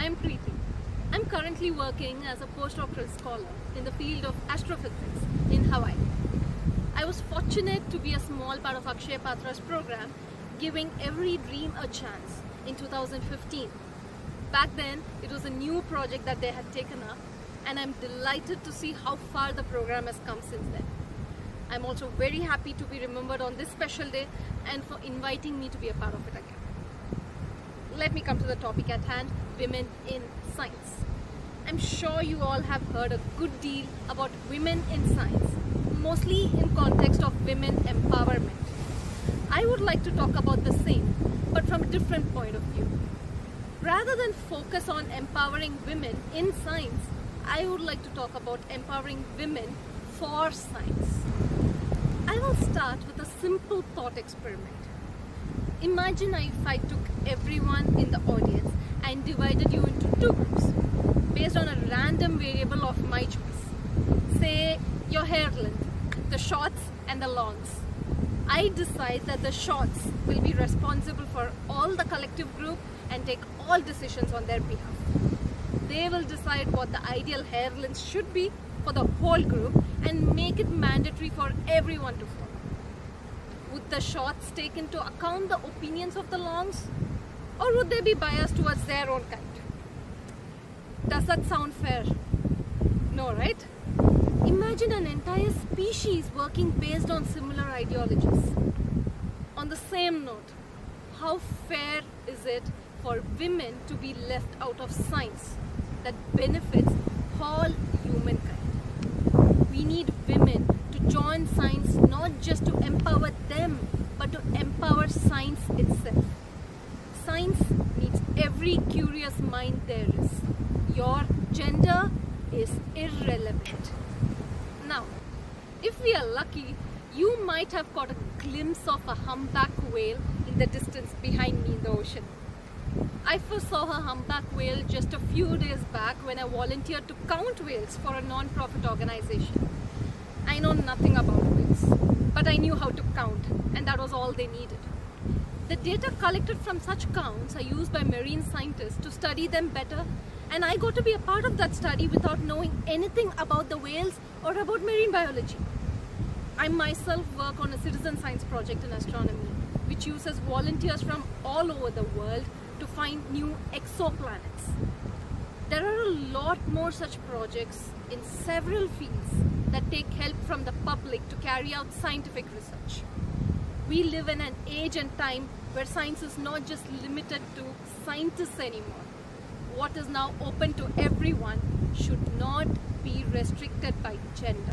I'm Preeti. I'm currently working as a postdoctoral scholar in the field of astrophysics in Hawaii. I was fortunate to be a small part of Akshaya Patra's program, giving every dream a chance in 2015. Back then, it was a new project that they had taken up, and I'm delighted to see how far the program has come since then. I'm also very happy to be remembered on this special day and for inviting me to be a part of it again. Let me come to the topic at hand, women in science. I'm sure you all have heard a good deal about women in science, mostly in context of women empowerment. I would like to talk about the same, but from a different point of view. Rather than focus on empowering women in science, I would like to talk about empowering women for science. I will start with a simple thought experiment. Imagine if I took everyone in the audience and divided you into two groups based on a random variable of my choice. Say your hair length, the shorts and the longs. I decide that the shorts will be responsible for all the collective group and take all decisions on their behalf. They will decide what the ideal hair length should be for the whole group and make it mandatory for everyone to follow. Would the shorts take into account the opinions of the longs, or would they be biased towards their own kind? Does that sound fair? No, right? Imagine an entire species working based on similar ideologies. On the same note, how fair is it for women to be left out of science that benefits all humankind? We need women to join science not just to empower them, but to empower science itself. Science needs every curious mind there is. Your gender is irrelevant. Now, if we are lucky, you might have caught a glimpse of a humpback whale in the distance behind me in the ocean. I first saw a humpback whale just a few days back when I volunteered to count whales for a non-profit organization. I know nothing about whales, but I knew how to count, and that was all they needed. The data collected from such counts are used by marine scientists to study them better, and I got to be a part of that study without knowing anything about the whales or about marine biology. I myself work on a citizen science project in astronomy, which uses volunteers from all over the world to find new exoplanets. There are a lot more such projects in several fields that take help from the public to carry out scientific research. We live in an age and time where science is not just limited to scientists anymore. What is now open to everyone should not be restricted by gender.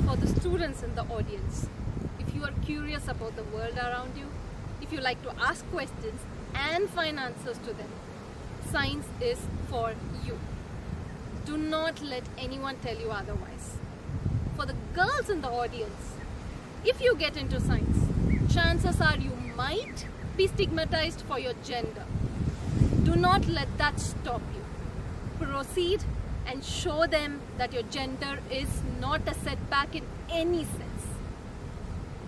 For the students in the audience, if you are curious about the world around you, if you like to ask questions and find answers to them, science is for you. Do not let anyone tell you otherwise. For the girls in the audience, if you get into science, chances are you might be stigmatized for your gender. Do not let that stop you. Proceed and show them that your gender is not a setback in any sense.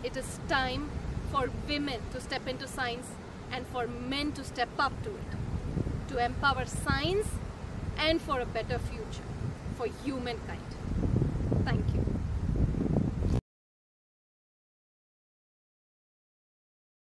It is time for women to step into science and for men to step up to it, to empower science and for a better future for humankind. Thank you.